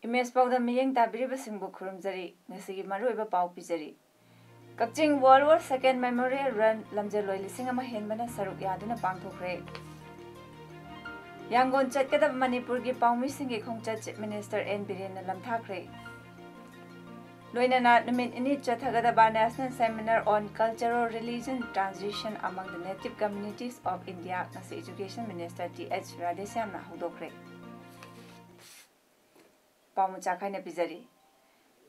Image Powder Miyang Tabiriba Singbo Kurumzari, Nasigi Maruiba Pau Pizari. Kakching World War II Memorial Run, Lamjaloi Lisingama Henbana Saruk Yaduna Pangthokre. Yangon Chatkada Manipurgi Paumi Singi Kongcha Chief Minister N. Biren Lamthakre. Loinana Numin Ini Chathagada National Seminar on Cultural Religion Transition among the Native Communities of India, Nasi Education Minister T.H. Radhesyam Nahudokre. Pamuchakai na Pizari.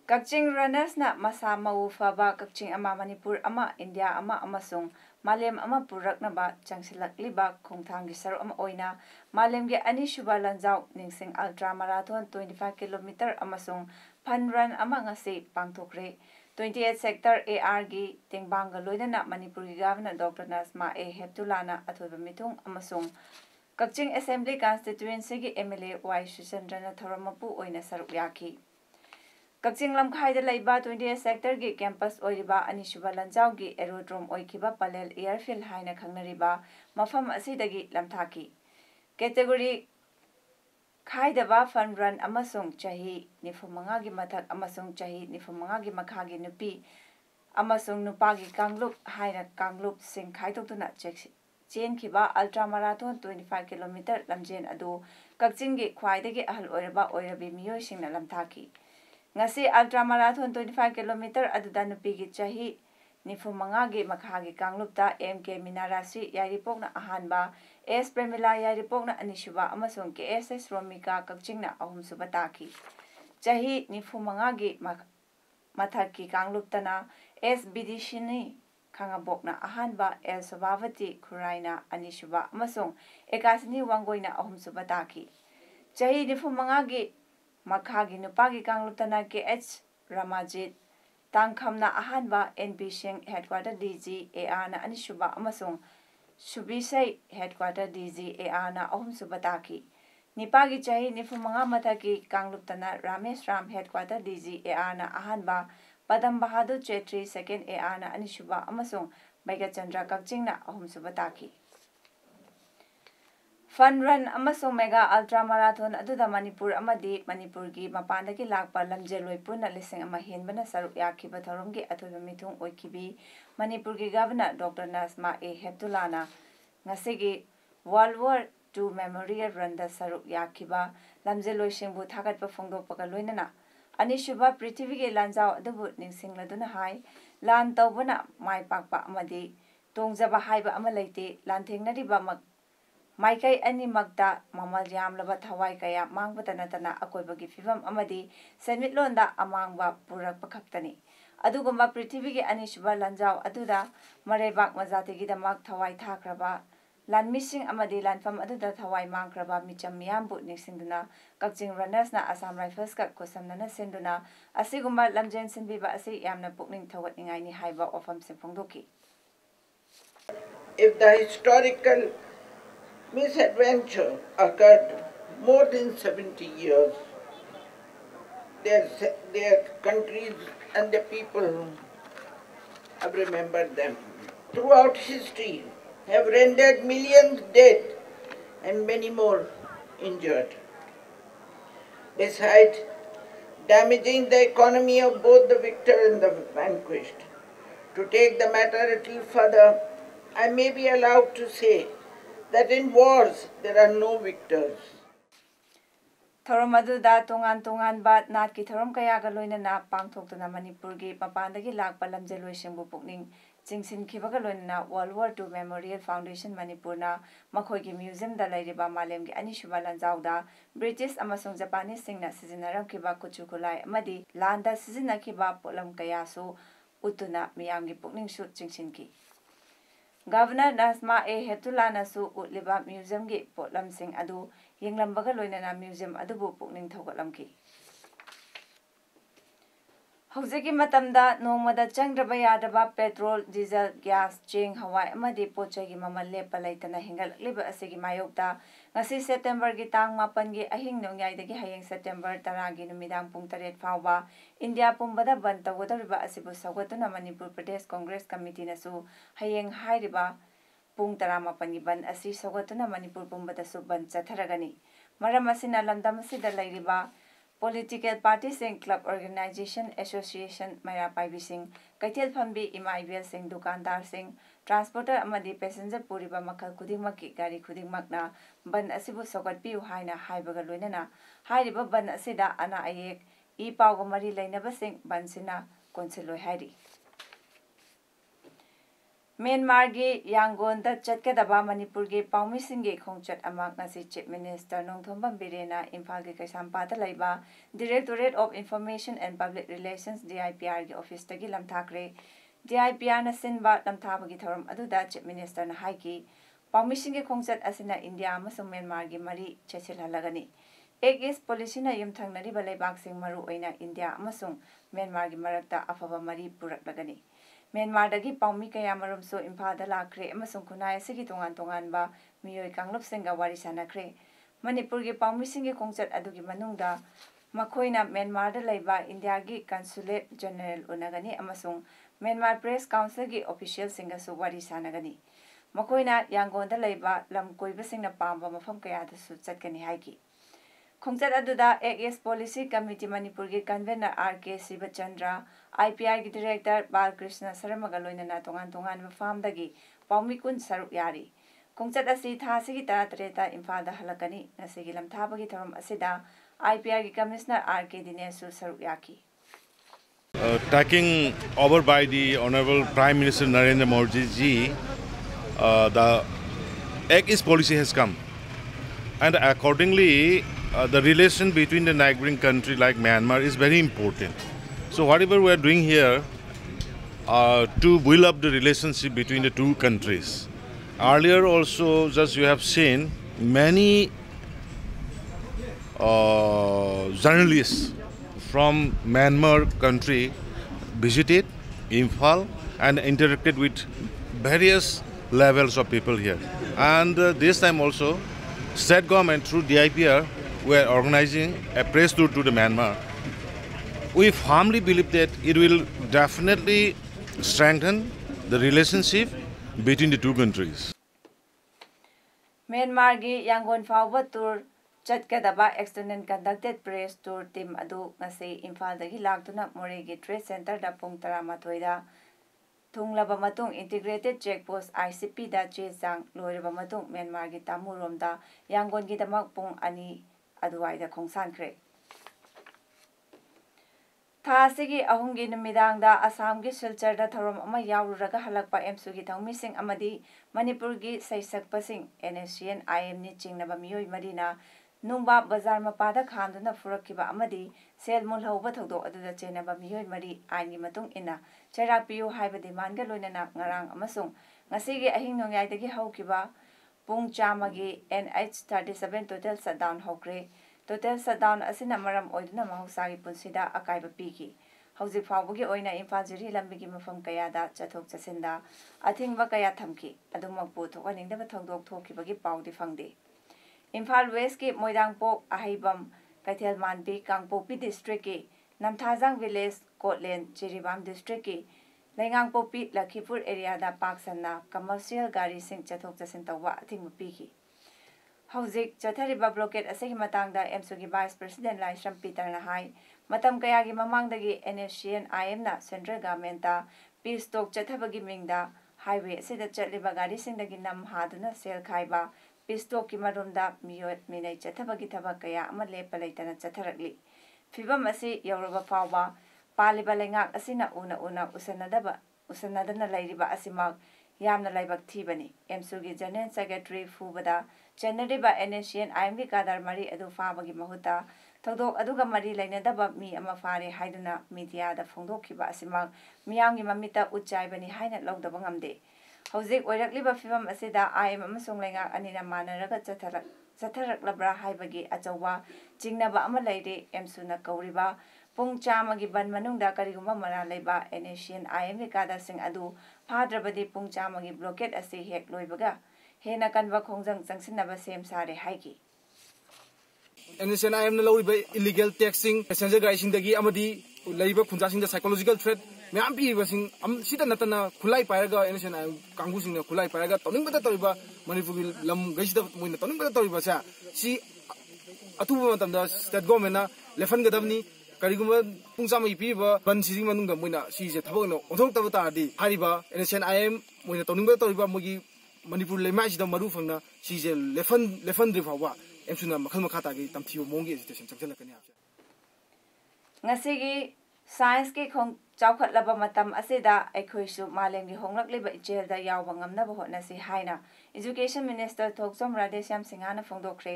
Kakching runners na masa maufaba kakching ama Manipur ama India ama amasung malem ama purak na ba changsilak liba kongthang gisaro ama oina malem ge ani shuba lanjau ningsing ultra marathon 25 km amasung fun run ama ngasi pangthokre 28 sector AR gi tengbang ga loina Manipur gi Governor Dr. Nasma A. Heptulana athoba mitung amasung Kakching Assembly Constituency gi MLA Y. Shishandrana Thoramapu oina saruk yaki. Kakching Lamkhai da laiba 28 sector gi campus oiriba anishuba lanjau gi aerodrome oikiba Palel Airfield haina khangnariba mafam asidagi lamthaki. Category Khaidaba fun run amasung chahi nifumanga gi mathak amasung chahi nifumanga gi makhagi nupi amasung nupagi kanglup haina kanglup sing khaidokuna cheksi. Chain Kiba Ultra Marathon 25 km Lamjen Adu Kakching gi khwaidagi ahal oiraba oirabi miyoi singna lamthaki. Ngasi Ultra Marathon 25 km aduda nupi gi chahi nifumanga gi makhagi kanglupta MK Minarasi Yairipokna ahanba S Premila Yairipokna anishuba amasung KSS Romika Kakchingna ahumsuba taki. Chahi nifumanga gi mathaki kangluptana S Bidishini Kangabokna ahanba El Sabavati Kuraina anishuba amasung Ekasini Wangoina ahumsuba taki. Chahi nifumangagi makhagi nupagi kangluptana KH Ramajit Tangkhamna ahanba NP Singh Headquarter DG AR na anishuba amasung Subisai Headquarter DG AR na ahumsuba taki. Nipagi chahi nifumanga mathaki kangluptana Ramesh Ram Headquarter DG AR na ahanba Padam Bahadur Chetri second AR na anishuba amasung Mega Chandra Kakching na ahumsuba taki. Fun run amasung mega ultra marathon aduda Manipur amadi Manipur gi mapandagi lakpa lamjeloi puna lising ama henbana saruk yakiba thorumgi athoba mithung oikibi Manipur gi Governor Dr. Nasma A. Heptulana ngasigi World War II Memorial Run da saruk yakiba lamjeloi singbu thagatpa phongdokpaga loinana anishuba Prithivigi lanjau adubu ningsingladuna hai lan tawbana mai pakpa amadi tongjaba haiba ama leite lan thengnariba Maikai ani magda mamal yamlaba thawai kaya mangbata natana akoibagi fibam amadi semitlonda amangba purakpa khaktani adugumba Prithivigi anishuba lanjau aduda marebak majatigi damak thawai thakraba Lanmishing amadi lanfam aduda thawai mangkraba micham miyambu ningsingduna Kakching runners na Assam Rifles ka kosamnana senduna asigumba lamjen sinbiba asi yamna pukning thawatningai ni haiba ofam singphongdoki. If the historical misadventure occurred more than 70 years, their countries and the people have remembered them. Throughout history, have rendered millions dead and many more injured. Besides damaging the economy of both the victor and the vanquished. To take the matter a little further, I may be allowed to say that in wars there are no victors. Thorom aduda tongan ba natki thorom kaya ga loinana pangthoktuna Manipur gi mapandagi lakpa lamjeloi singbu pukning Jingsin Kibaga loinana World War II Memorial Foundation Manipurna makhoigi museum da lairiba malemgi anishuba lanjauda British amasung Japanese singna sizinarabkiba kuchukulai amadi landa sizinnakiba polam kayasu utuna miyamgi pukning su jingsinki. Governor Nasma A. Heptulana su utliba museum gi potlam sing adu yinglambaga loinana museum adubu pukning thogatlamki. Hauzik matamda nongmada changdraba yadaba petrol, diesel, gas, cheng, hawai amadi pochagi mamal lepa laitana hingalakliba asigi mayokta ngasi September gi tang 8 gi ahing nongyai dagi hayeng September 10 gi numidang pung 8 fawba India pumbada ban tawdariba asibu sawatuna Manipur Pradesh Congress Committee nasu hayeng hairiba pung 18 gi ban asi sawatuna Manipur pumbada su ban chatharagani maram asina lamdam asida lairiba Political Parties and Club Organization Association Maya Paibi Singh, Kaitel Phambi Imaibel Singh, Dukandar Singh, Transporter Amadi Passenger Puriba Makal Kudingmaki Gari Kudingmakna, Ban Asibu Sogat Piu Haina Haibaga Lunana, Hairiba Ban Asida Ana Ayek, E Pawamari Lainaba Singh, Bansina, Consilo Hari. Myanmar gi Yangon da chatkadaba Manipur gi Paumi Singh gi khongchat amak ngasi Chief Minister Nongthombam Birena Imphal gi Kaisampa da laiba Directorate of Information and Public Relations DIPR gi office tagi lamthakre DIPR na sinba lamthaba gi thoram aduda Chief Minister na haiki Paumi Singh gi khongchat asina India amasung Myanmar gi mari chechilhalagani Ek is policy na yumthangnari balaibak sing maru oina India amasung Myanmar gi marakta afaba mari puraklagani Myanmar dagi Paumi Kayamarum so Imphal da lakre amasung kunai sigi tongan ba miyoi kanglop singa wari sanakre Manipur gi Paumi singi khongchat adugi manungda makhoina Myanmar da laiba India gi Consulate General unagani amasung Myanmar Press Council gi official singa su wari sanagani makhoina Yangon da laiba lam koiba singna pamba mafam kaya da su chatkani haiki Khongchat aduda AS Policy Committee Manipur gi convener RK Sivachandra IPR gi director Balkrishna Saramaga loinana tongan farm dagi Paumi kun saruk yari Khongchat asi thasi gi taratreta Imphal da halakani ngasigi lamthaba gi thoram asida IPR gi commissioner RK Dinesu saruk yaki Taking over by the Honorable Prime Minister Narendra Modi ji, the Act East policy has come, and accordingly, the relation between the neighboring country like Myanmar is very important. So whatever we are doing here to build up the relationship between the two countries. Earlier also, just you have seen many journalists from Myanmar country visited Imphal and interacted with various levels of people here. And this time also, state government through DIPR were organizing a press tour to the Myanmar. We firmly believe that it will definitely strengthen the relationship between the two countries. Myanmar gi Yangon Fawba tour chatkadaba external conducted press tour team adu ngasi Imphal dagi laktuna More gi Trade Center da pung 13 da thunglaba matung integrated checkpost ICP da che chang loiraba matung Myanmar gi tamurom da Yangon gi damak pung ani aduwai da khongsan kre Thasigi ahungi numidang da Assam gi Silchar da thorom ama yaururaga halakpa MSU gi thongmi sing amadi Manipur gi saisakpa sing NSCN IM ni chingnaba miyoi marina nungba bazar mapada khanduna furakkiba amadi sel mulhauba thogdok aduda chenaba miyoi mari aini matung ina cherak piyu haiba demand ga loinana ngarang amasung ngasigi ahing nongyai dagi haukiba pung chamagi NH37 total shutdown hokre Total shutdown asina maram oiduna mahusagi punsida akaiba piki. Hauzik fawbugi oina Imphal jiri lambigi mafam kaya da chathok chasinda athingba kaya thamki adumakpu thokaningdaba thogdok thokibagi paudi fangde. Imphal West ki Moidangpok Ahaibam Kaithel Manpi Kangpopi district ki Namthajang village Kotlen Chiribam district ki Laingangpopi Lakhipur area da Paksanna commercial gari sing chathok chasin tawwa athingba piki. Hauzik chathariba blockade asegi matangda MSU gi Vice President Laisram Peter na hai matam kaya gi mamangdagi NSCN IM na Central Government da peace talk chathabagi mingda highway asida chatliba gari singdagi nam haduna sel khaiba peace talk ki marumda miyot minai chathabagi thabak kaya ama lepa leitana chatharakli fibam asi yauraba fawba paliba lengak asina una usanadana lairiba asimak yamna laibak thibani MSU gi General Secretary Fubada Chenadiba NSCN IM gi kadar mari adu fabagi mahuta thogdok aduga mari lainadaba mi ama fare haiduna media da phongdokkiba asimak miyamgi mamita utchaibani haina lawdaba ngamde hauzik oirakliba fibam asida IM amasung laingak anina manaraga चथरक्लब्रा हाइबगी अचौवा चिंगनबा अमा लेरे एमसुना कौरिबा पुंग चामगी बन मनुंगदा करिगुम्बा मरा लेबा एनेशियन IM कादा सिंग अदु फाद्रबदी पुंग चामगी blockade असे हेक लोइबगा हेना कनबा खोंजंग चंगसिनबा same सारे हाइगी एनेशियन आईएम न लौइबा इलीगल टैक्सिंग पैसेंजर गाइसिंग अमदी लेइबा खुंजासिंग साइकोलॉजिकल थ्रेट मैम पीबसिंग सिदा नतना खुलाई पायरगा एनेशियन आईएम कांगुसिंग खुलाई पायरगा तनिंगबदा तरिबा मणिपुर लम गइसिदा मोइना तनिंगबदा तरिबा सा सी अतुबा मतमदा स्टेट गवर्नमेंट लेफन गदबनी करिगुम्बा पुंगचामगी पीबा बन सिजिंग मनुंगा मोइना सीजे थबकनो ओंथोक्तबा तारदी हारिबा एनेशियन आईएम मोइना तनिंगबदा तरिबा मोगी मणिपुर लेमाइसिदा मरु फंगना सीजे लेफन द्रिफावा एमसुना मखल मखातागी तमथियो मोंगी education चंगजलकनी ngasi science ki khong chawkhatlaba matam asida aikhoisu malemgi honglakliba ijelda yawba ngamnaba hotnasi haina education minister Thoksom Radhesyam Singhana phongdokre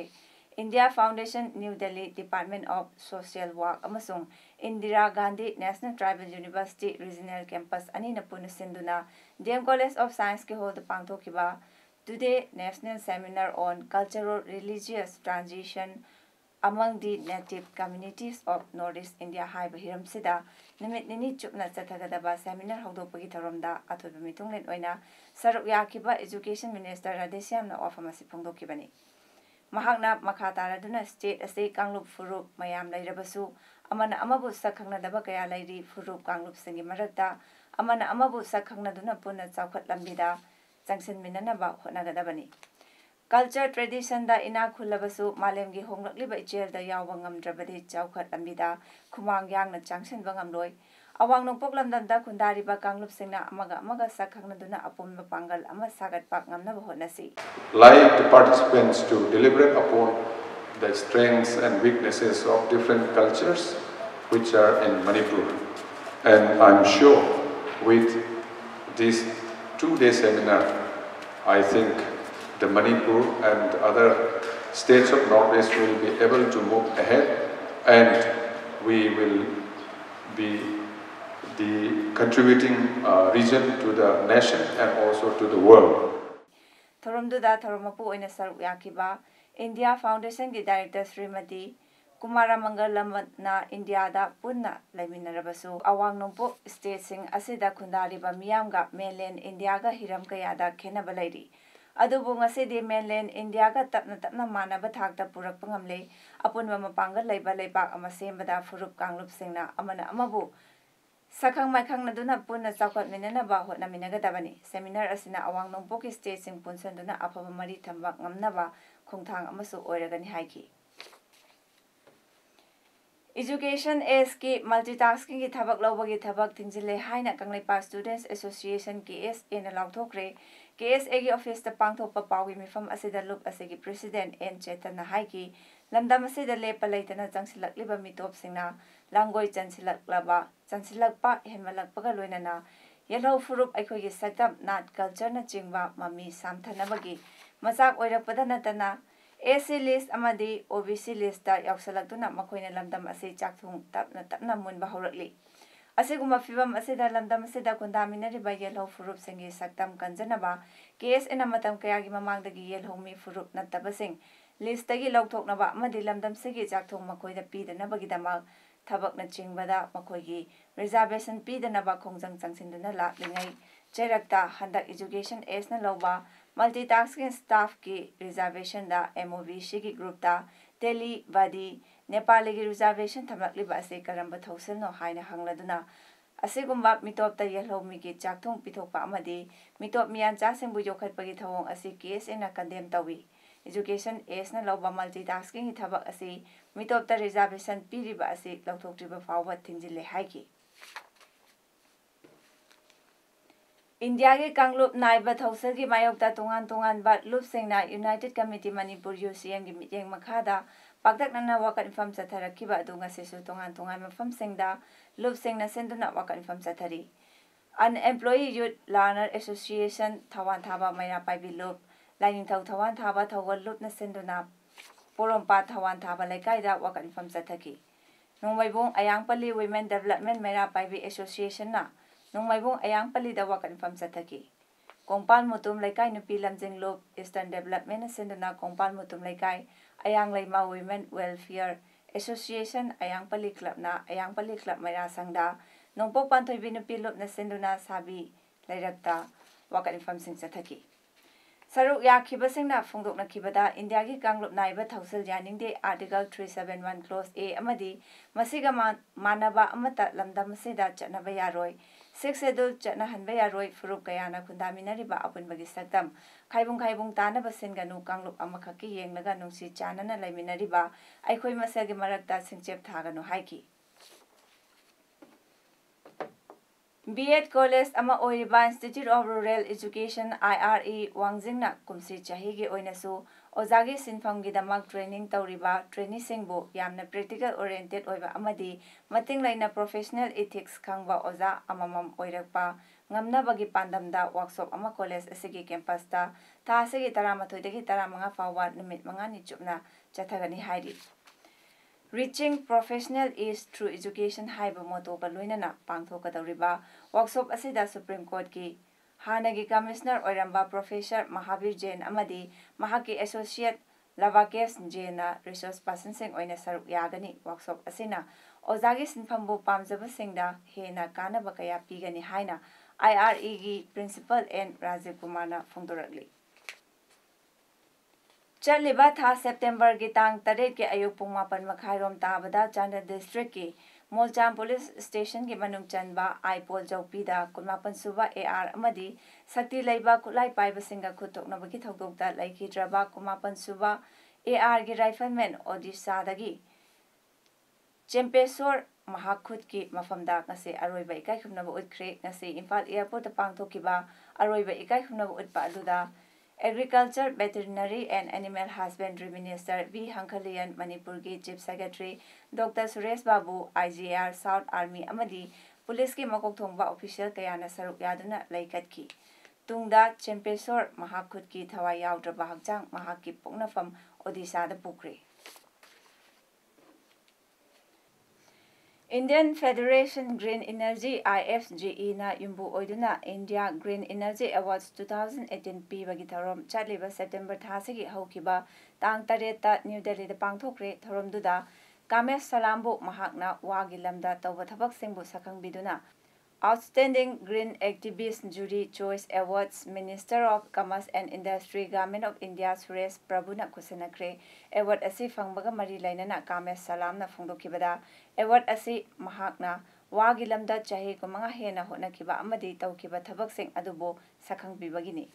India Foundation New Delhi Department of Social Work amasung Indira Gandhi National Tribal University Regional Campus anina punusinduna DM College of Science ki hold pangthokiba today national seminar on cultural religious transition among the native communities of Northeast India High Bahiram Sida, Nimit Nini Chupna Satagadaba Seminar Hodopagi Taramda, Atubami Tunglet Oina, Saruk Yakiba Education Minister Radhesyam na Ofamasi Pungdo Kibani. Mahagna Makataraduna State Ase Kanglup Furup Mayam Lairabasu, Amana Amabu Sakangna Dabakaya Lady Furup Kanglup Singi Marakta, Amana Amabu Sakangna Duna Puna Saukat Lambida, Jangsin Minanaba Honagadabani. Culture tradition da ina khulabasu malemgi honglakliba ichel da yawa ngamdrabadi chawkhat lambida khumang yang na changsin bangam loi awang nong poklam dam da khundari ba kanglup singna amaga sakhangna duna apumba pangal ama sagat pak ngamna ba honasi like the participants to deliberate upon the strengths and weaknesses of different cultures which are in Manipur, and I'm sure with this 2-day seminar I think the Manipur and other states of Northeast will be able to move ahead, and we will be the contributing region to the nation and also to the world. Thorumduda Thoromapu in a Saruk Yakiba, India Foundation ki Director Srimati Kumara Mangalam na India da Punna Laminarabasu, Awang Numpo State Sing Asida Kundari ba Miyamga mainland India ga Hiram Kayada Kenabaladi. Adubu ngasi mainland India ga tapna manaba thakta purak pangamle apunwa mapanggal laiba leibak ama sembada furup kanglup singna amana amabu sakhang maikhang na duna punna chawkat minana ba hotna minagadabani seminar asina awang nongpo ki state sing punsan duna afaba mari thambak ngamnaba khongthang amasu oiragani haiki Education is ki multitasking ki thabak lawbagi thabak thingzile haina Kanglaipa Students Association KSA na lawthokre KSA ki office ta pangthokpa pawi mifam asida lup asigi president N Chetan na haiki lamdam asida lepa leitana changsilakliba mitop singna langoi chansilakpa hemalakpaga loinana yellow furup aikoi gi saktam nat culture na chingba mami samthanabagi masak oirakpada natana AC list amadi OBC list ta yaksalakduna makoina lamdam ase chakthung tapna munba horakli asiguma fibam asida lamdam asida kundaminari ba yellow furup singi saktam kanjanaba case ena matam kayagi mamangdagi yellow mi furup natabasing list tagi lawthoknaba amadi lamdam sigi chakthung makoida pidanabagi damak thabakna chingbada makoigi reservation pidanaba khongjang changsinduna laklingai cherakta handak education as na lawba multitasking staff ki reservation da MOVC ki group da Delhi Badi Nepali ki reservation thamlakli ba ase karamba thousel no haina hangladuna asigumba mitop ta yellow mi ki chakthong pithokpa amadi mitop mian cha singbu yokhatpagi thawong ase case ena condemn tawi education as na lawba multitasking hi thabak ase mitop ta reservation piri ba ase lawthoktriba fawwa thinjile haiki India ke Kanglup Naiba Thosel ki mayokta tungan bat lup singna United Committee Manipur UCM ki mityeng makhada pagdak nana wakan inform satharakiba adunga sesu tungan mafam singda lup singna senduna wakan inform sathari Unemployed Youth Learner Association Thawan Thaba Maira Paibi lup Lining Thau Thawan Thaba Thawal lup na senduna Porompa Thawan Thaba Lekaida wakan inform sathaki Nungmaibong Ayangpali Women Development Maira Paibi Association na Nung maibong ayang palida wakan fam sathaki Kongpal Mutum Laikai Nupi Lamjing Loop Eastern Development Sinduna Kongpal Mutum Laikai Ayang Laima Women Welfare Association Ayang Pali Club na Ayang Pali Club Maya Sangda Nongpok Pantoy Binupi Loop na Sinduna Sabi Lairakta Wakat Infam Sing Sathaki Saruk Yakibasing na Fungdok na Kibada India ki Kanglup Naiba Thausil Janing de Article 371 Clause A Amadi Masiga Manaba Amata Lamdam Seda Chatnaba Yaroi 6 Schedule Chatna Hanba Yaroi Furup Kayana Kundaminariba Apun Bagi Saktam Kaibung Tana Basinganu Kanglup Amakaki Yang Naga Nungsi Chanana Laiminariba Aikoi Masagi Marakta Singchep Thagano Haiki B.Ed College ama oiriba Institute of Rural Education IRE Wangjingna kumsi chahigi oinasu ozagi sinfamgi damak training tawriba trainee singbu yamna practical oriented oiba amadi mating laina professional ethics khangba oza amamam oirakpa ngamna bagi pandamda workshop ama college asigi campus ta asigi 13 dagi 15 fawa numit mangani chupna chathagani hairi Reaching professional is through education haiba moto kaloinana pangthokadawriba workshop asida Supreme Court ki hanagi commissioner oiramba Professor Mahavir Jain amadi mahaki associate Lavakesh Jaina resource person sing oina saruk yagani workshop asina ozagi sinfambu pamjabasingda hena kanaba kaya pigani haina IRE gi principal N Rajiv Kumarna phongdorakli Chaliba tha September ki tang 8 ke ayuk pung 8 makhairom tabada Chandra district ki Molcham police station ki manung chanba Aipol Jaupi da 18 suba AR amadi sakti leiba kulai paiba singa khutokna bagi thokdokta laiki draba 18 suba AR ki rifleman Odisha dagi Chempesor Mahakhut ki mafamda ngase aroiba ikai khumnaba utkre ngase Imphal airport ta pangthokiba aroiba ikai khumnaba utpa aluda Agriculture, Veterinary and Animal Husbandry Minister V. Hankhalian Manipur ki Chief Secretary Dr. Suresh Babu IGR South Army amadi Police ki makok thongba official kayana saruk yaduna laikatki tungda Chempesor Mahakhut ki thawai yawdraba hakjang mahaki poknafam Odisha da pukre Indian Federation Green Energy IFGE na yumbu oiduna India Green Energy Awards 2018 pibagi tharom chatliba September thasigi haukiba tang 8 ta New Delhi da pangthokre tharomduda Kamesh Salambu mahakna wagi lamda tawba thabak singbu sakangbiduna Outstanding Green Activist Jury Choice Awards Minister of Commerce and Industry Government of India Suresh Prabhuna kusanakre award asi fangbaga mari lainana Kamesh Salamna phongdokibada award asi mahakna wagi lamda chahi kumanga hena honakiba amadi tawkiba thabak sing adubo sakangbibagini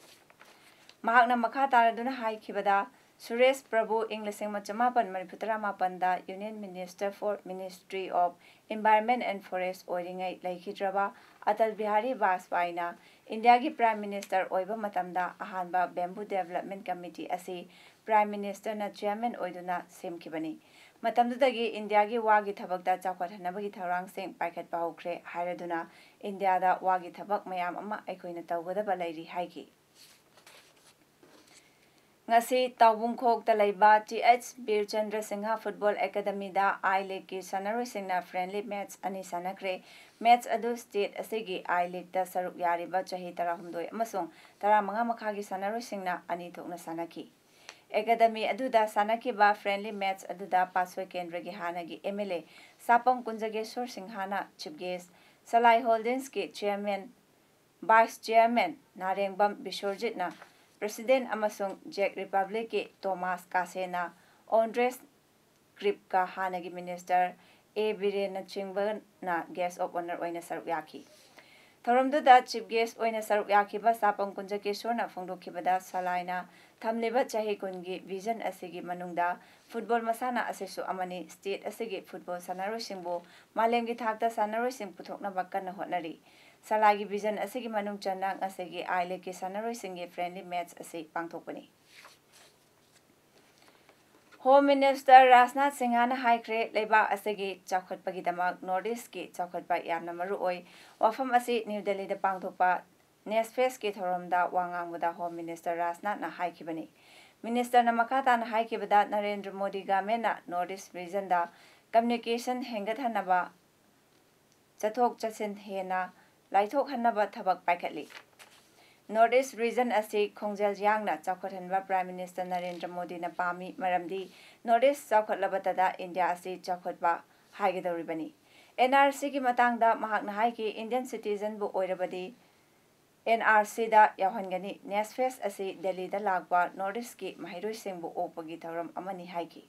mahakna makha taraduna haikibada Suresh Prabhu English Machamapan Mariputara Mapanda Union Minister for Ministry of Environment and Forest Oiringai Laikhidraba Atal Bihari Vajpayee India ki Prime Minister Oiba Matamda Ahanba Bamboo Development Committee asi Prime Minister na Chairman Oiduna Semkibani Matamdudagi India ki wagi thabakda chawkhathanabagi tharang sing paikhatpa hokre hairaduna India da wagi thabak mayam ama aikoina tawgadaba lairi haiki Ngasi Taubungkhok Talaiba TH Bir Chandra Singha Football Academy da I-League ki sanaroi singna friendly match ani sanakre match adu state asigi I-League da saruk yariba chahi 12 amasung 15 makhagi sanaroi singna ani thokna sanaki Academy aduda sanakiba friendly match aduda Paswai Kendra gi hanagi MLA Sapam Kunjageswar Singhana chief guest Salai Holdings ki chairman vice chairman Narengbam Bishorjit na President amasung Czech Republic ki Thomas Kasena Andres Kripka hanagi minister A Birena Chingban na guest of honor oina saruk yaki Tharomduda chief guest oina saruk yaki ba Sapam Kunjakeswar na phongdokibada Salaina thamliba chahi kungi vision asigi manungda football masana asesu amani state asigi football sanaroi singbo malemgi thakta sanaroi sing puthokna bakkan honari Salagi vision asigi manung chanang asigi I-League ki sanaroi singi friendly match asig pangthokpani Home Minister Rajnath Singhana haikre leiba asigi chawkhatpagi damak Northeast ki chawkhatpa yamna maru oi wafam asi New Delhi da pangthokpa Nesfest ki thoromda wangangbuda Home Minister Rajnath na haikibani Minister na makata na haikibada Narendra Modi government na Northeast region da communication hengathanaba chathok chachin hena Laithok Hanaba Thabak Paikatli North East region asi khongjel yangna chawkhathanba Prime Minister Narendra Modi na pami maramdi North East chawkhatlabatada India asi chawkhatba haigedoribani. NRC ki matangda mahakna haiki Indian citizen bu oirabadi NRC da yahangani Nesfest asi Delhi da lagba North East ki mahiroi singbu opagi thoram amani haiki.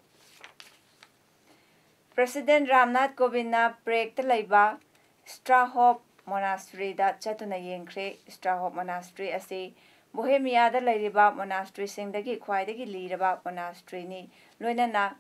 President Ramnath Kovind na Prague laiba Strahov Monastery da chatuna yengkhre. Strahov Monastery asi Bohemia da lairiba monastery singdagi khwaidagi liraba monastery ni loinana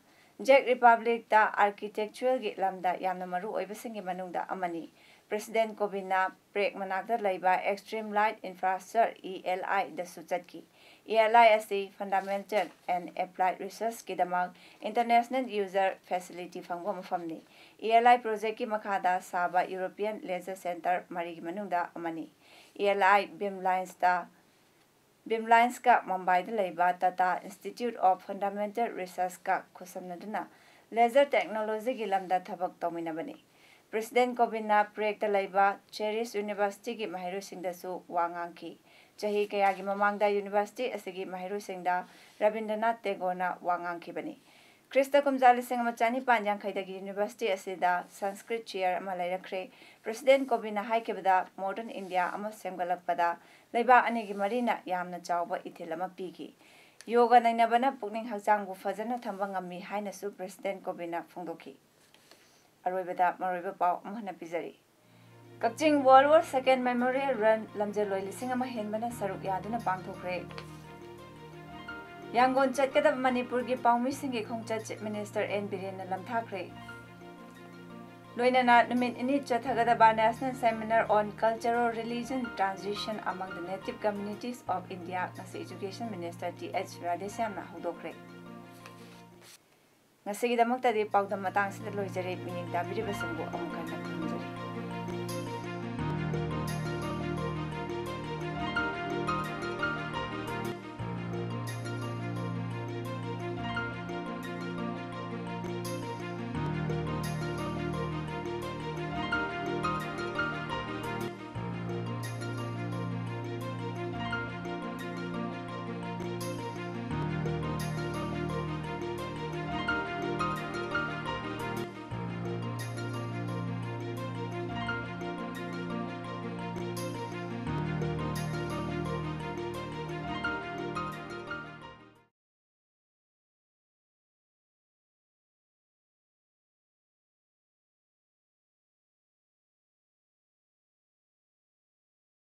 Czech Republic da architectural gi lamda yamna maru oibasingi manungda amani. President Kovind na Prague manakda laiba Extreme Light Infrastructure ELI da suchatki. ELI asi Fundamental and Applied Research kidamak International User Facility fangwa mafamni. ELI project ki makhada saba European Leisure Center marigi manungda amani. ELI Bimlines ka Mumbai da laiba Tata Institute of Fundamental Research ka khusamnaduna Leisure Technology gi lamda thabak tawminabani. President Kovind na Prague da laiba Charis University ki mahiru singdasu wangangki. Chahi kayagi mamangda University asigi mahiru singda Rabindranath Tagore na wangangki bani. Krista Kumjali Singh Machani Panjang Khaidagi University asida Sanskrit chair Malayakhre. President Kovind na haikebada Modern India ama semgalakpada laiba anigi marina yamna chawba ithilama pigi. Yoga nainabana pukning hakjang bu fajana thamba ngammi haina su President Kovind na phongdoki. Aroibada maroiba pau amhana pizari. Kakching World War II Memorial Run lamjeloi lising ama henbana saruk yaduna pangthokre. Yangon chatkada Manipur ki paumi singi khongcha Chief Minister N Biren lamthakre. Loinana numit ini chathagada National Seminar on Cultural Religion Transition among the Native Communities of India ngasi Education Minister T.H. Radhesyam na hudokre. Ngasi gidamak tadi paudam matang sida loijare miyeng dabiri basungbu amukan